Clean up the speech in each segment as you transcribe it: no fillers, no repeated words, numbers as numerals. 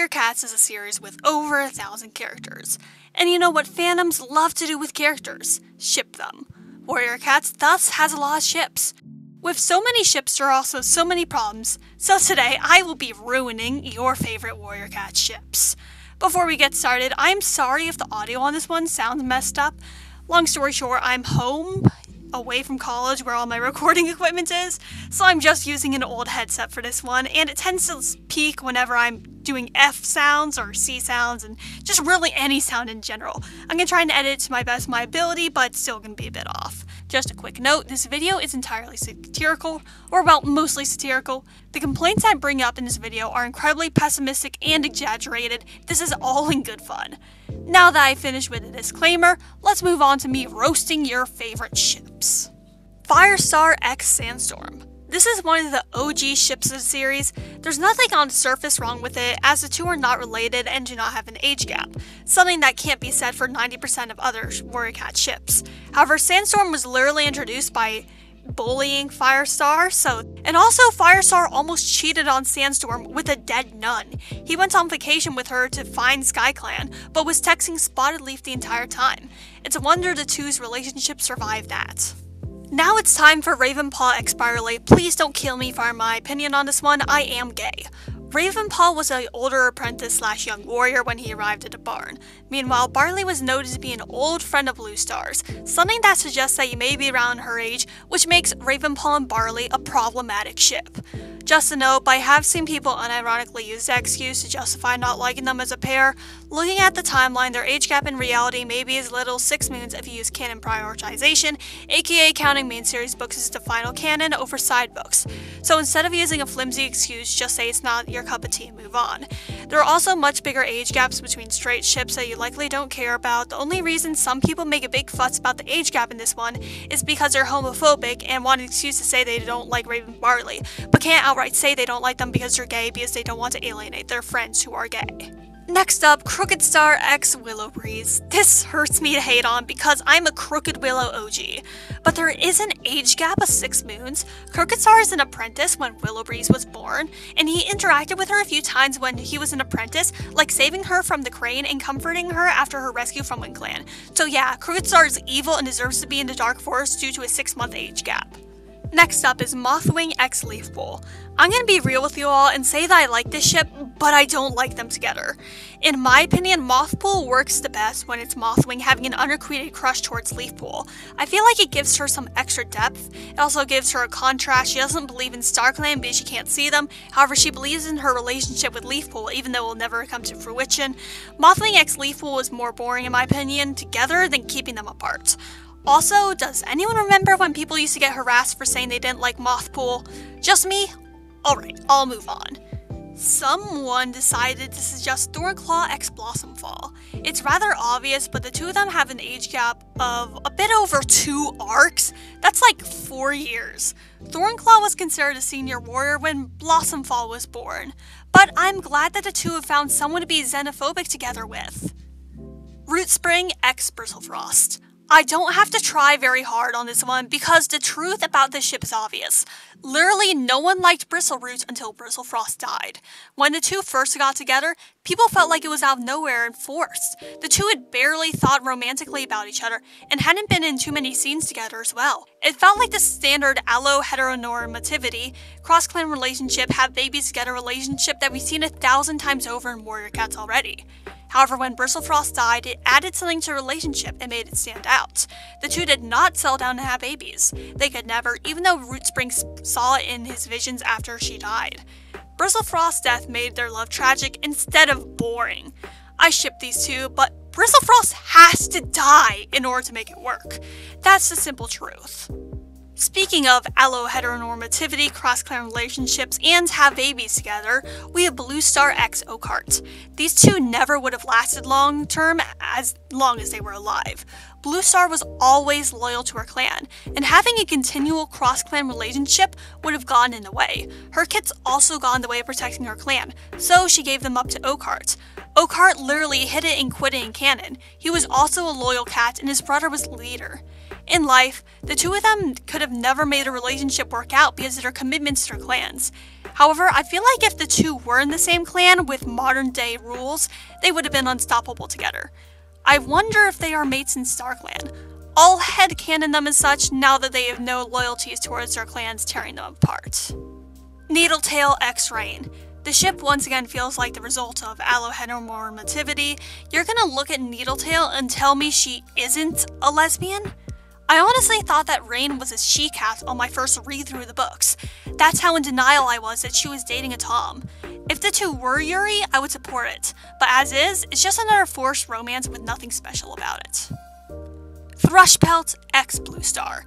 Warrior Cats is a series with over 1,000 characters. And you know what fandoms love to do with characters? Ship them. Warrior Cats thus has a lot of ships. With so many ships, there are also so many problems, so today I will be ruining your favorite Warrior Cat ships. Before we get started, I'm sorry if the audio on this one sounds messed up. Long story short, I'm home, away from college where all my recording equipment is, so I'm just using an old headset for this one, and it tends to peak whenever I'm doing F sounds or C sounds and just really any sound in general. I'm going to try and edit it to my best of my ability, but it's still going to be a bit off. Just a quick note, this video is entirely satirical, or well, mostly satirical. The complaints I bring up in this video are incredibly pessimistic and exaggerated. This is all in good fun. Now that I've finished with the disclaimer, let's move on to me roasting your favorite ships. Firestar X Sandstorm. This is one of the OG ships of the series. There's nothing on the surface wrong with it, as the two are not related and do not have an age gap, something that can't be said for 90% of other Warrior Cat ships. However, Sandstorm was literally introduced by bullying Firestar, and also Firestar almost cheated on Sandstorm with a dead nun. He went on vacation with her to find SkyClan, but was texting Spotted Leaf the entire time. It's a wonder the two's relationship survived that. Now it's time for Ravenpaw X Barley. Please don't kill me for my opinion on this one, I am gay. Ravenpaw was an older apprentice / young warrior when he arrived at the barn. Meanwhile, Barley was noted to be an old friend of Bluestar's, something that suggests that he may be around her age, which makes Ravenpaw and Barley a problematic ship. Just a note, I have seen people unironically use that excuse to justify not liking them as a pair. Looking at the timeline, their age gap in reality may be as little as 6 moons if you use canon prioritization, aka counting main series books as the final canon over side books. So instead of using a flimsy excuse, just say it's not your cup of tea and move on. There are also much bigger age gaps between straight ships that you likely don't care about. The only reason some people make a big fuss about the age gap in this one is because they're homophobic and want an excuse to say they don't like Raven Barley, but can't outright say they don't like them because they're gay because they don't want to alienate their friends who are gay. Next up, Crooked Star X Willow Breeze. This hurts me to hate on because I'm a Crooked Willow OG, but there is an age gap of 6 moons. Crooked Star is an apprentice when Willow Breeze was born, and he interacted with her a few times when he was an apprentice, like saving her from the crane and comforting her after her rescue from WindClan. So yeah, Crooked Star is evil and deserves to be in the Dark Forest due to a 6-month age gap. Next up is Mothwing X Leafpool. I'm gonna be real with you all and say that I like this ship, but I don't like them together. In my opinion, Mothpool works the best when it's Mothwing having an unrequited crush towards Leafpool. I feel like it gives her some extra depth. It also gives her a contrast. She doesn't believe in StarClan because she can't see them. However, she believes in her relationship with Leafpool, even though it will never come to fruition. Mothwing X Leafpool is more boring in my opinion together than keeping them apart. Also, does anyone remember when people used to get harassed for saying they didn't like Mothpool? Just me? Alright, I'll move on. Someone decided to suggest Thornclaw X Blossomfall. It's rather obvious, but the two of them have an age gap of a bit over 2 arcs. That's like 4 years. Thornclaw was considered a senior warrior when Blossomfall was born, but I'm glad that the two have found someone to be xenophobic together with. Rootspring X Bristlefrost. I don't have to try very hard on this one because the truth about this ship is obvious. Literally, no one liked Bristleroots until Bristlefrost died. When the two first got together, people felt like it was out of nowhere and forced. The two had barely thought romantically about each other and hadn't been in too many scenes together as well. It felt like the standard allo heteronormativity, cross-clan relationship, have babies together relationship that we've seen 1,000 times over in Warrior Cats already. However, when Bristlefrost died, it added something to the relationship and made it stand out. The two did not settle down to have babies. They could never, even though Rootspring saw it in his visions after she died. Bristlefrost's death made their love tragic instead of boring. I ship these two, but Bristlefrost has to die in order to make it work. That's the simple truth. Speaking of allo heteronormativity, cross-clan relationships, and have babies together, we have Bluestar X Oakheart. These two never would have lasted long-term as long as they were alive. Bluestar was always loyal to her clan, and having a continual cross-clan relationship would have gotten in the way. Her kids also got in the way of protecting her clan, so she gave them up to Oakheart. Oakheart literally hid it and quit it in canon. He was also a loyal cat, and his brother was the leader. In life, the two of them could have never made a relationship work out because of their commitments to their clans. However, I feel like if the two were in the same clan with modern day rules, they would have been unstoppable together. I wonder if they are mates in StarClan. I'll headcanon them as such now that they have no loyalties towards their clans tearing them apart. Needletail x Rain. The ship once again feels like the result of alloheteronormativity. You're gonna look at Needletail and tell me she isn't a lesbian? I honestly thought that Rain was a she-cat on my first read-through of the books. That's how in denial I was that she was dating a Tom. If the two were Yuri, I would support it, but as is, it's just another forced romance with nothing special about it. Thrushpelt x Bluestar.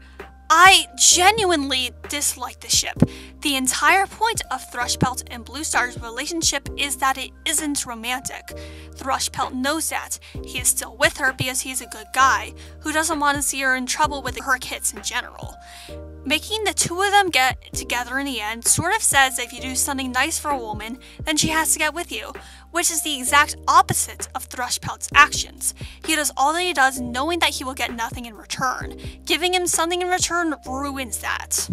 I genuinely dislike the ship. The entire point of Thrushpelt and Bluestar's relationship is that it isn't romantic. Thrushpelt knows that. He is still with her because he's a good guy, who doesn't want to see her in trouble with her kids in general. Making the two of them get together in the end sort of says that if you do something nice for a woman, then she has to get with you, which is the exact opposite of Thrushpelt's actions. He does all that he does knowing that he will get nothing in return. Giving him something in return ruins that.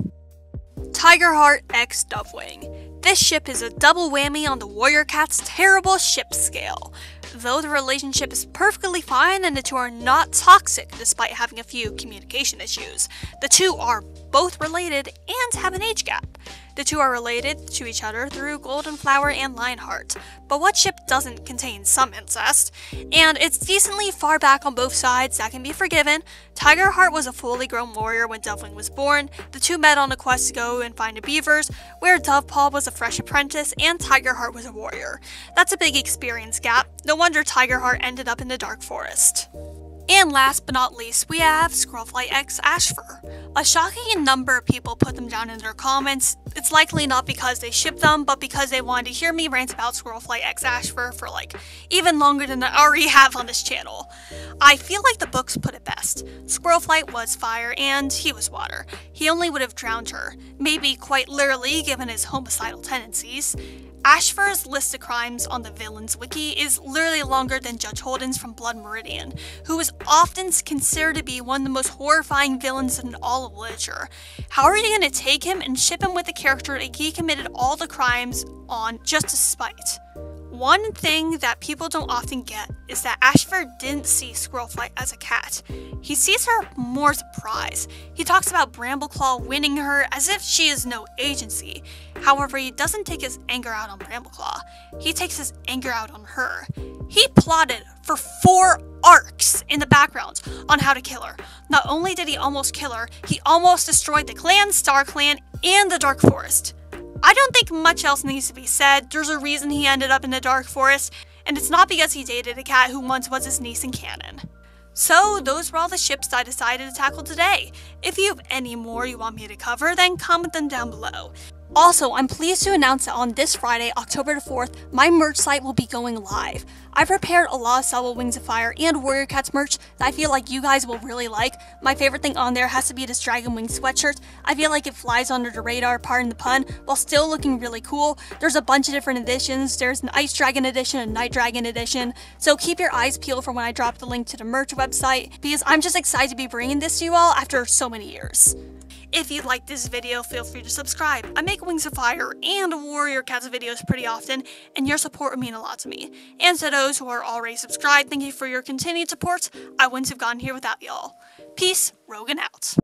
Tigerheart x Dovewing. This ship is a double whammy on the Warrior Cat's terrible ship scale. Though the relationship is perfectly fine and the two are not toxic despite having a few communication issues, the two are both related and have an age gap. The two are related to each other through Golden Flower and Lionheart, but what ship doesn't contain some incest? And it's decently far back on both sides, that can be forgiven. Tigerheart was a fully grown warrior when Dovewing was born. The two met on a quest to go and find the beavers, where Dovepaw was a fresh apprentice and Tigerheart was a warrior. That's a big experience gap. No wonder Tigerheart ended up in the Dark Forest. And last but not least, we have Squirrelflight x Ashfur. A shocking number of people put them down in their comments. It's likely not because they ship them, but because they wanted to hear me rant about Squirrelflight x Ashfur for even longer than I already have on this channel. I feel like the books put it best. Squirrelflight was fire and he was water. He only would have drowned her, maybe quite literally given his homicidal tendencies. Ashfur's list of crimes on the Villains Wiki is literally longer than Judge Holden's from Blood Meridian, who is often considered to be one of the most horrifying villains in all of literature. How are you going to take him and ship him with a character that he committed all the crimes on just to spite? One thing that people don't often get is that Ashfur didn't see Squirrelflight as a cat. He sees her more as a prize. He talks about Brambleclaw winning her as if she has no agency. However, he doesn't take his anger out on Brambleclaw. He takes his anger out on her. He plotted for 4 arcs in the background on how to kill her. Not only did he almost kill her, he almost destroyed the clan, StarClan, and the Dark Forest. I don't think much else needs to be said. There's a reason he ended up in the Dark Forest, and it's not because he dated a cat who once was his niece in canon. So, those were all the ships I decided to tackle today. If you have any more you want me to cover, then comment them down below. Also, I'm pleased to announce that on this Friday, October the 4th, my merch site will be going live. I prepared a lot of Sable Wings of Fire and Warrior Cats merch that I feel like you guys will really like. My favorite thing on there has to be this Dragon Wing sweatshirt. I feel like it flies under the radar, pardon the pun, while still looking really cool. There's a bunch of different editions. There's an Ice Dragon edition, a Night Dragon edition. So keep your eyes peeled for when I drop the link to the merch website, because I'm just excited to be bringing this to you all after so many years. If you liked this video, feel free to subscribe. I make Wings of Fire and Warrior Cats videos pretty often, and your support would mean a lot to me. And to those who are already subscribed, thank you for your continued support. I wouldn't have gotten here without y'all. Peace, Rogan out.